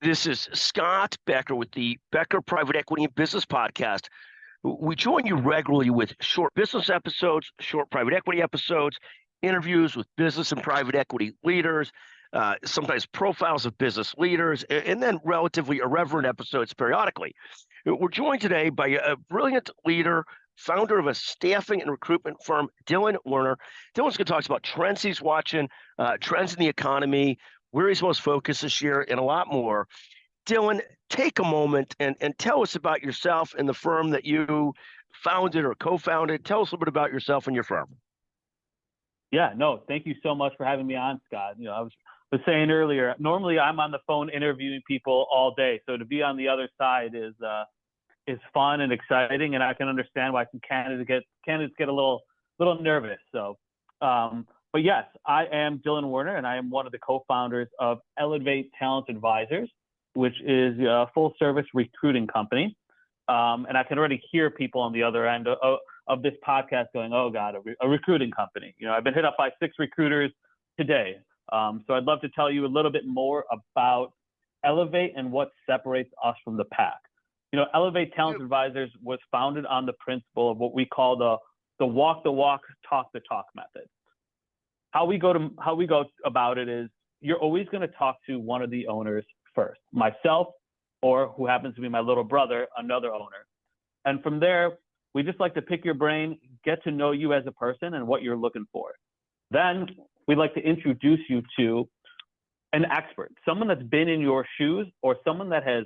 This is Scott Becker with the Becker Private Equity and Business Podcast. We join you regularly with short business episodes, short private equity episodes, interviews with business and private equity leaders, sometimes profiles of business leaders, and then relatively irreverent episodes periodically. We're joined today by a brilliant leader, founder of a staffing and recruitment firm, Dylan Werner. Dylan's going to talk about trends he's watching, trends in the economy, where he's most focused this year, and a lot more. Dylan, take a moment and tell us about yourself and the firm that you founded or co-founded. Tell us a little bit about yourself and your firm. Yeah, no, thank you so much for having me on, Scott. I was saying earlier, normally I'm on the phone interviewing people all day. So to be on the other side is fun and exciting, and I can understand why some candidates get a little nervous. So, but yes, I am Dylan Werner, and I am one of the co-founders of Elevate Talent Advisors, which is a full-service recruiting company. And I can already hear people on the other end of this podcast going, "Oh God, a recruiting company." I've been hit up by 6 recruiters today. So I'd love to tell you a little bit more about Elevate and what separates us from the pack. Elevate Talent Advisors was founded on the principle of what we call the walk the walk, talk the talk method. How we go about it is you're always going to talk to one of the owners first, myself, or who happens to be my little brother, another owner. And from there, we just like to pick your brain, get to know you as a person and what you're looking for. Then we'd like to introduce you to an expert, someone that's been in your shoes or someone that has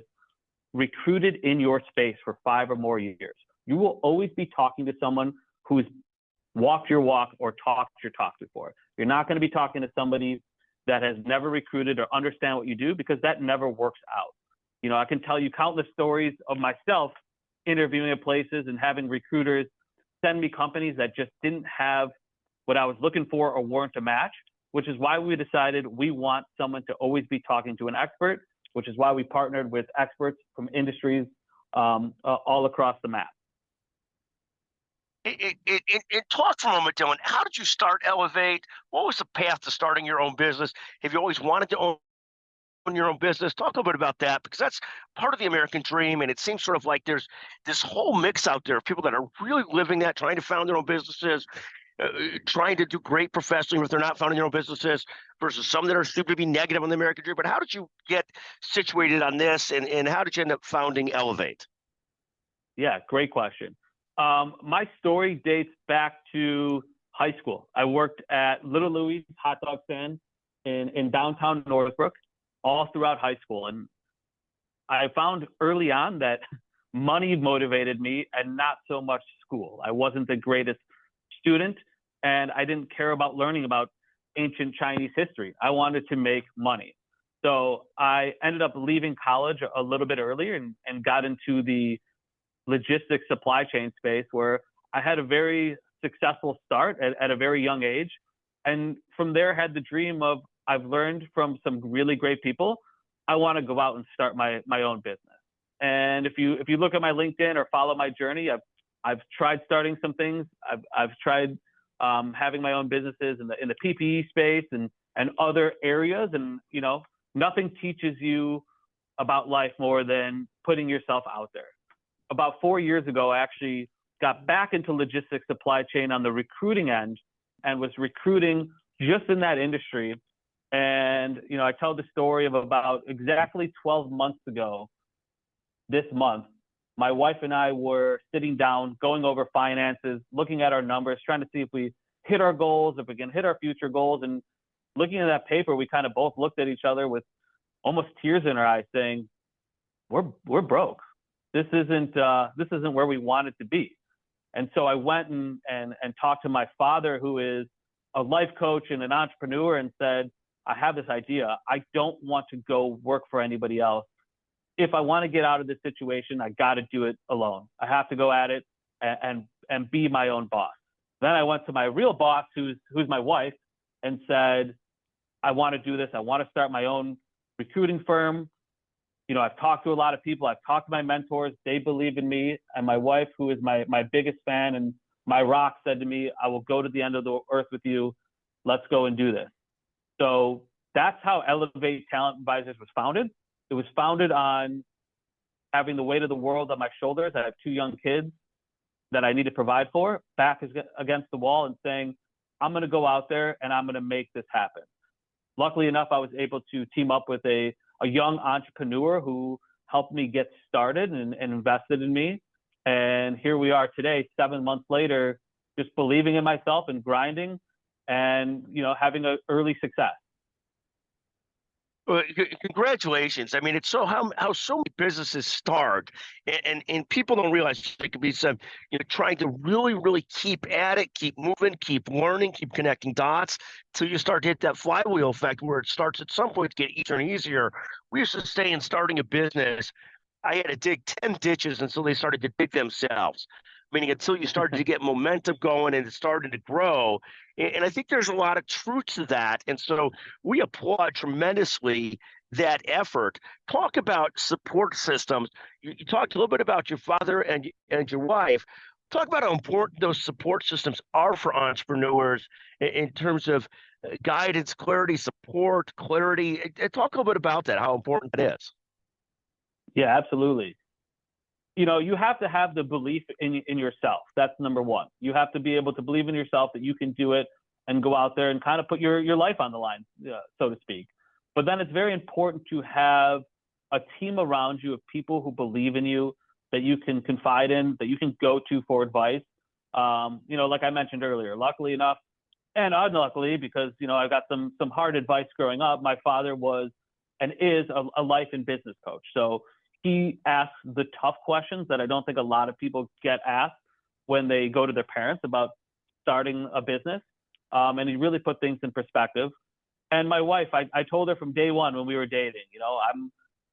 recruited in your space for 5 or more years. You will always be talking to someone who's walked your walk or talked your talk before. You're not going to be talking to somebody that has never recruited or understand what you do, because that never works out. I can tell you countless stories of myself interviewing at places and having recruiters send me companies that just didn't have what I was looking for or weren't a match, which is why we decided we want someone to always be talking to an expert, which is why we partnered with experts from industries all across the map. Talk for a moment, Dylan. How did you start Elevate? What was the path to starting your own business? Have you always wanted to own your own business? Talk a little bit about that, because that's part of the American dream, and it seems sort of like there's this whole mix out there of people that are really living that, trying to found their own businesses, trying to do great professionally if they're not founding their own businesses, versus some that are stupid to be negative on the American dream. But how did you get situated on this, and how did you end up founding Elevate? Yeah, great question. My story dates back to high school. I worked at Little Louie's hot dog stand in downtown Northbrook all throughout high school. And I found early on that money motivated me and not so much school. I wasn't the greatest student, and I didn't care about learning about ancient Chinese history. I wanted to make money. So I ended up leaving college a little bit earlier and got into the logistics supply chain space, where I had a very successful start at a very young age. And from there had the dream of, I've learned from some really great people, I want to go out and start my own business. And if you look at my LinkedIn or follow my journey, I've tried starting some things. I've tried having my own businesses in the PPE space and other areas. And nothing teaches you about life more than putting yourself out there. About 4 years ago, I actually got back into logistics supply chain on the recruiting end and was recruiting just in that industry. And, I tell the story of about exactly 12 months ago this month, my wife and I were sitting down, going over finances, looking at our numbers, trying to see if we hit our goals, if we can hit our future goals. And looking at that paper, we kind of both looked at each other with almost tears in our eyes saying, we're broke. This isn't where we wanted to be. And so I went and talked to my father, who is a life coach and an entrepreneur, and said, I have this idea. I don't want to go work for anybody else. If I want to get out of this situation, I got to do it alone. I have to go at it and be my own boss. Then I went to my real boss, who's my wife, and said, I want to do this. I want to start my own recruiting firm. I've talked to a lot of people. I've talked to my mentors. They believe in me. And my wife, who is my biggest fan and my rock, said to me, I will go to the end of the earth with you. Let's go and do this. So that's how Elevate Talent Advisors was founded. It was founded on having the weight of the world on my shoulders. I have 2 young kids that I need to provide for, back against the wall and saying, I'm going to go out there and I'm going to make this happen. Luckily enough, I was able to team up with a young entrepreneur who helped me get started and invested in me. And here we are today, 7 months later, just believing in myself and grinding and, having an early success. Well, congratulations. I mean, it's so how so many businesses start, and people don't realize there could be some, trying to really, really keep at it, keep moving, keep learning, keep connecting dots till you start to hit that flywheel effect where it starts at some point to get easier and easier. We used to say in starting a business, I had to dig 10 ditches until they started to dig themselves, meaning until you started to get momentum going and it started to grow. And I think there's a lot of truth to that. And so we applaud tremendously that effort. Talk about support systems. You talked a little bit about your father and your wife. Talk about how important those support systems are for entrepreneurs in terms of guidance, clarity, support, clarity. Talk a little bit about that, how important that is. Yeah, absolutely. You have to have the belief in yourself. That's number one. You have to be able to believe in yourself that you can do it and go out there and kind of put your life on the line, so to speak. But then it's very important to have a team around you of people who believe in you, that you can confide in, that you can go to for advice. Like I mentioned earlier, luckily enough, and unluckily, because, I got some hard advice growing up. My father was and is a life and business coach. So he asks the tough questions that I don't think a lot of people get asked when they go to their parents about starting a business. And he really put things in perspective. And my wife, I told her from day one when we were dating,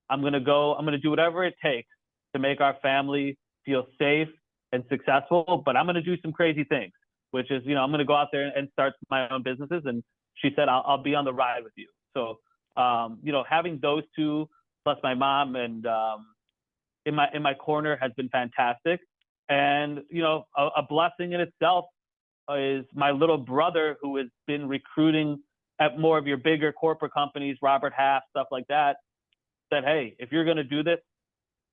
I'm going to do whatever it takes to make our family feel safe and successful, but I'm going to do some crazy things, which is, I'm going to go out there and start my own businesses. And she said, I'll be on the ride with you. So, having those two, plus my mom and in my corner has been fantastic. And, a blessing in itself is my little brother, who has been recruiting at more of your bigger corporate companies, Robert Half, stuff like that, said, hey, if you're going to do this,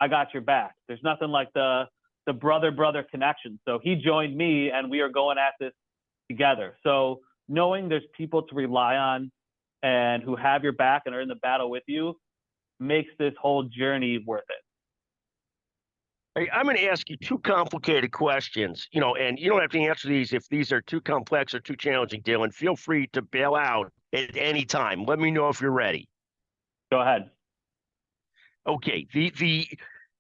I got your back. There's nothing like the brother connection. So he joined me and we are going at this together. So knowing there's people to rely on and who have your back and are in the battle with you makes this whole journey worth it. Hey, I'm going to ask you 2 complicated questions, and you don't have to answer these if these are too complex or too challenging, Dylan. Feel free to bail out at any time. Let me know if you're ready. Go ahead. Okay. The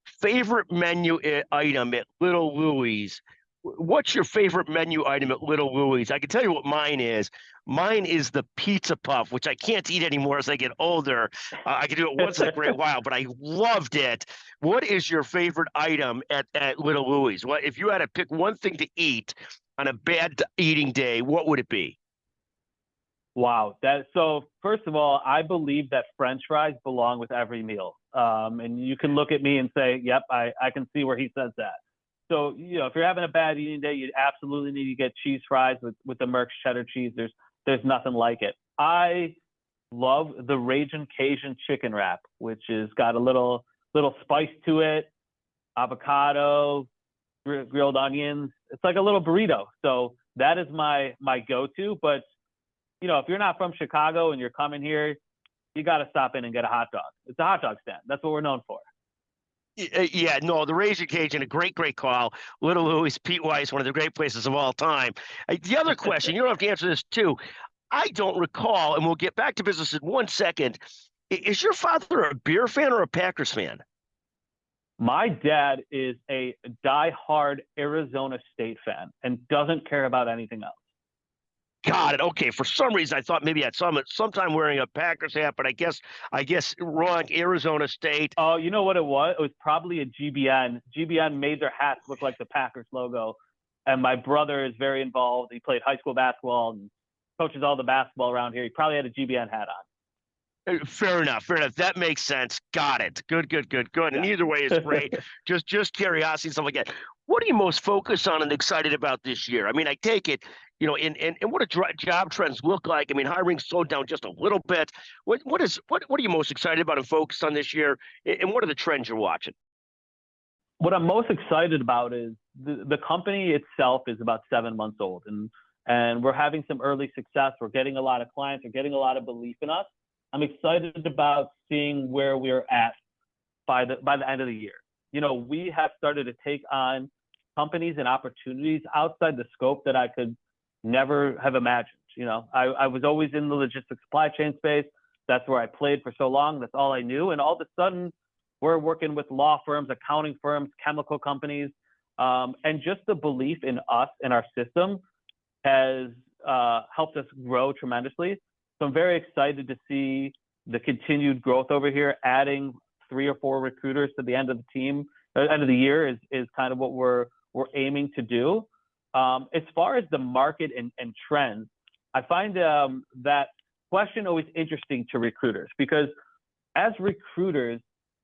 favorite menu item at Little Louie's. What's your favorite menu item at Little Louie's? I can tell you what mine is. Mine is the pizza puff, which I can't eat anymore as I get older. I can do it once in a great while, but I loved it. What is your favorite item at Little Louie's? What if you had to pick one thing to eat on a bad eating day? What would it be? Wow. So first of all, I believe that French fries belong with every meal. And you can look at me and say, yep, I can see where he says that. So, if you're having a bad eating day, you absolutely need to get cheese fries with the Merck's cheddar cheese. There's nothing like it. I love the Ragin' Cajun chicken wrap, which has got a little spice to it, avocado, grilled onions. It's like a little burrito. So that is my go-to. But, if you're not from Chicago and you're coming here, you got to stop in and get a hot dog. It's a hot dog stand. That's what we're known for. Yeah, no, the Ragin' Cajun, a great call. Little Louie's, Pete Weiss, one of the great places of all time. The other question, you don't have to answer this too. I don't recall, and we'll get back to business in 1 second. Is your father a beer fan or a Packers fan? My dad is a diehard Arizona State fan and doesn't care about anything else. Got it. Okay. For some reason, I thought maybe at sometime wearing a Packers hat, but I guess wrong. Arizona State. Oh, you know what it was? It was probably a GBN. GBN made their hats look like the Packers logo, and my brother is very involved. He played high school basketball and coaches all the basketball around here. He probably had a GBN hat on. Fair enough. That makes sense. Got it. Good. Yeah. And either way is great. just curiosity and stuff like that. What are you most focused on and excited about this year? I mean, I take it, and what do job trends look like? I mean, hiring slowed down just a little bit. What are you most excited about and focused on this year? And what are the trends you're watching? What I'm most excited about is the company itself is about 7 months old, and we're having some early success. We're getting a lot of clients. We're getting a lot of belief in us. I'm excited about seeing where we're at by the end of the year. We have started to take on companies and opportunities outside the scope that I could never have imagined. I was always in the logistics supply chain space. That's where I played for so long. That's all I knew. And all of a sudden, we're working with law firms, accounting firms, chemical companies, and just the belief in us and our system has helped us grow tremendously. So I'm very excited to see the continued growth over here. Adding 3 or 4 recruiters to the end of the year is kind of what we're aiming to do. As far as the market and trends, I find that question always interesting to recruiters, because as recruiters,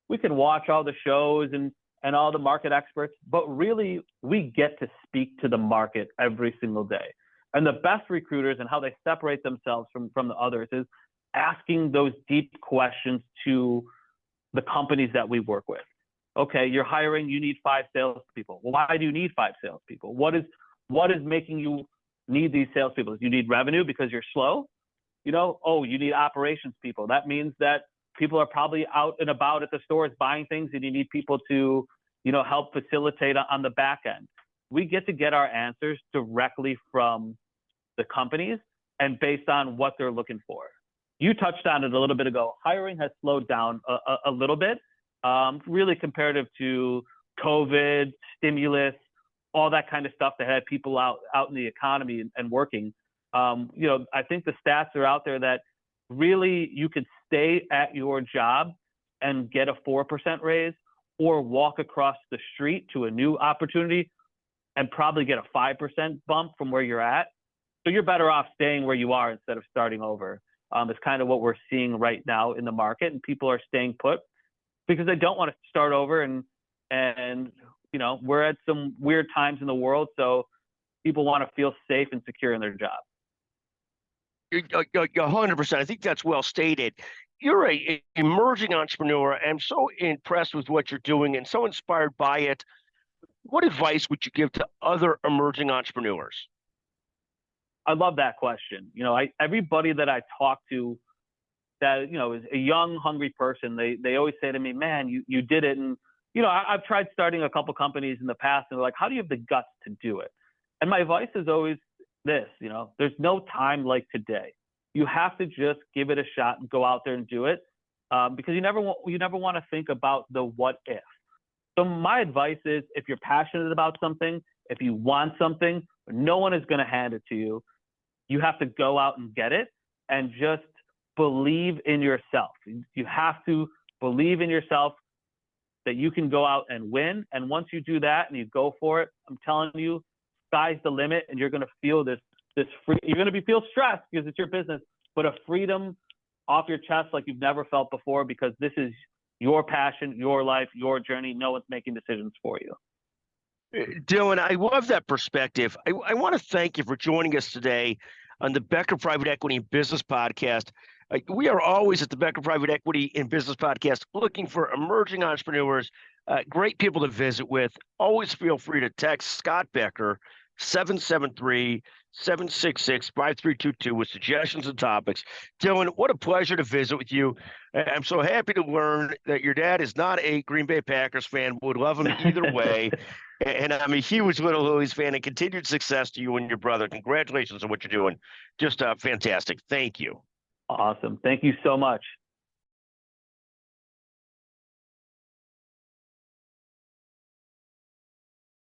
we can watch all the shows and all the market experts, but really we get to speak to the market every single day. And the best recruiters and how they separate themselves from the others is asking those deep questions to the companies that we work with. Okay, you're hiring, you need 5 salespeople. Why do you need 5 salespeople? What is making you need these salespeople? You need revenue because you're slow? You need operations people. That means that people are probably out and about at the stores buying things, and you need people to, help facilitate on the back end. We get to get our answers directly from the companies and based on what they're looking for. You touched on it a little bit ago. Hiring has slowed down a little bit, really comparative to COVID, stimulus, all that kind of stuff that had people out in the economy and working. I think the stats are out there that really you could stay at your job and get a 4% raise, or walk across the street to a new opportunity and probably get a 5% bump from where you're at. So you're better off staying where you are instead of starting over. It's kind of what we're seeing right now in the market, and people are staying put because they don't want to start over. And we're at some weird times in the world, so people want to feel safe and secure in their job. You're 100%. I think that's well stated. You're an emerging entrepreneur. I'm so impressed with what you're doing and so inspired by it. What advice would you give to other emerging entrepreneurs? I love that question. Everybody that I talk to that, is a young, hungry person, they always say to me, man, you did it. And, I've tried starting a couple companies in the past, and they're like, how do you have the guts to do it? And my advice is always this, there's no time like today. You have to just give it a shot and go out there and do it, because you never want to think about the what if. So my advice is, if you're passionate about something, if you want something, no one is going to hand it to you. You have to go out and get it, and just believe in yourself. You have to believe in yourself that you can go out and win. And once you do that and you go for it, I'm telling you, sky's the limit, and you're going to feel this free. You're going to feel stressed because it's your business, but a freedom off your chest like you've never felt before, because this is your passion, your life, your journey. No one's making decisions for you. Dylan, I love that perspective. I want to thank you for joining us today on the Becker Private Equity and Business Podcast. We are always at the Becker Private Equity and Business Podcast looking for emerging entrepreneurs, great people to visit with. Always feel free to text Scott Becker, 773-766-5322 with suggestions and topics. Dylan, what a pleasure to visit with you. I'm so happy to learn that your dad is not a Green Bay Packers fan, would love him either way. And I'm a huge Little Louis fan, and continued success to you and your brother. Congratulations on what you're doing. Just fantastic. Thank you. Awesome. Thank you so much.